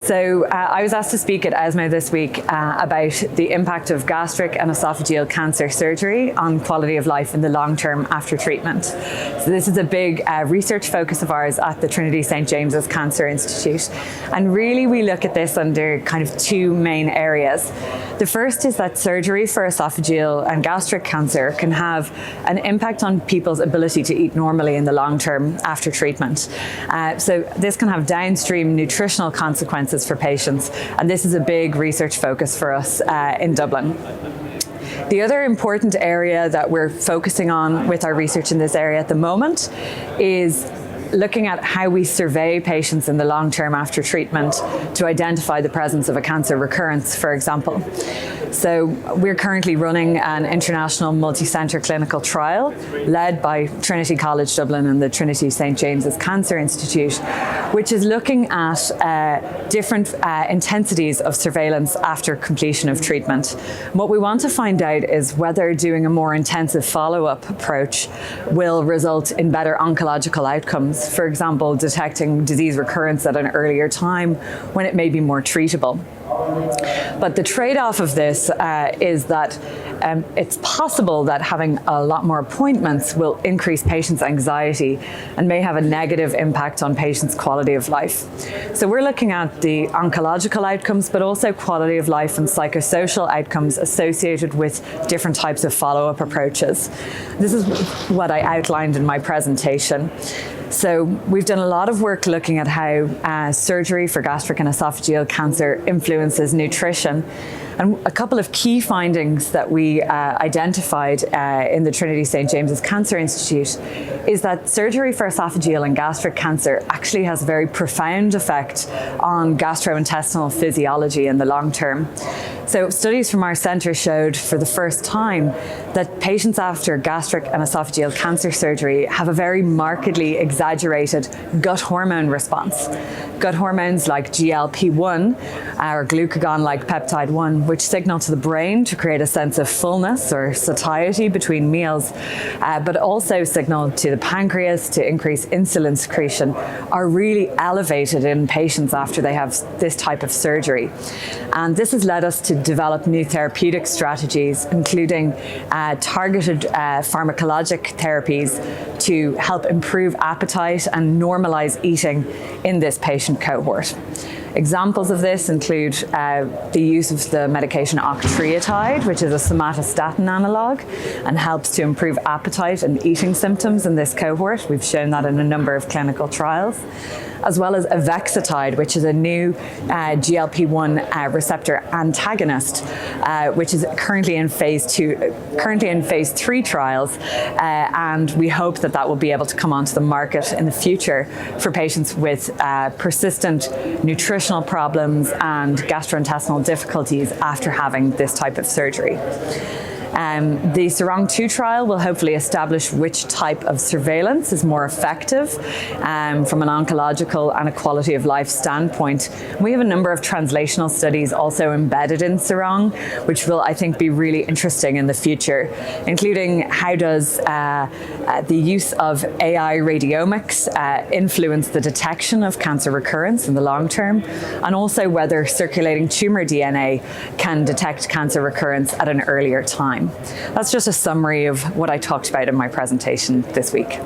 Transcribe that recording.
So I was asked to speak at ESMO this week about the impact of gastric and esophageal cancer surgery on quality of life in the long term after treatment. So this is a big research focus of ours at the Trinity St James's Cancer Institute. And really we look at this under kind of two main areas. The first is that surgery for esophageal and gastric cancer can have an impact on people's ability to eat normally in the long term after treatment. So this can have downstream nutritional consequences for patients, and this is a big research focus for us in Dublin. The other important area that we're focusing on with our research in this area at the moment is looking at how we survey patients in the long term after treatment to identify the presence of a cancer recurrence, for example. So we're currently running an international multicentre clinical trial led by Trinity College Dublin and the Trinity St James's Cancer Institute, which is looking at different intensities of surveillance after completion of treatment. What we want to find out is whether doing a more intensive follow-up approach will result in better oncological outcomes, for example, detecting disease recurrence at an earlier time when it may be more treatable. But the trade-off of this is that it's possible that having a lot more appointments will increase patients' anxiety and may have a negative impact on patients' quality of life. So we're looking at the oncological outcomes, but also quality of life and psychosocial outcomes associated with different types of follow-up approaches. This is what I outlined in my presentation. So we've done a lot of work looking at how surgery for gastric and esophageal cancer influences nutrition. And a couple of key findings that we identified in the Trinity St James's Cancer Institute is that surgery for esophageal and gastric cancer actually has a very profound effect on gastrointestinal physiology in the long term. So studies from our centre showed for the first time that patients after gastric and esophageal cancer surgery have a very markedly exaggerated gut hormone response. Gut hormones like GLP-1 or glucagon-like peptide 1, which signal to the brain to create a sense of fullness or satiety between meals, but also signal to the pancreas to increase insulin secretion, are really elevated in patients after they have this type of surgery. And this has led us to develop new therapeutic strategies, including targeted pharmacologic therapies to help improve appetite and normalize eating in this patient cohort. Examples of this include the use of the medication octreotide, which is a somatostatin analog and helps to improve appetite and eating symptoms in this cohort. We've shown that in a number of clinical trials, as well as avexitide, which is a new GLP-1 receptor antagonist, which is currently in phase 3 trials, and we hope that that will be able to come onto the market in the future for patients with persistent nutritional problems and gastrointestinal difficulties after having this type of surgery. The SARONG-2 trial will hopefully establish which type of surveillance is more effective from an oncological and a quality of life standpoint. We have a number of translational studies also embedded in SARONG, which will, I think, be really interesting in the future, including how does the use of AI radiomics influence the detection of cancer recurrence in the long term, and also whether circulating tumor DNA can detect cancer recurrence at an earlier time. That's just a summary of what I talked about in my presentation this week.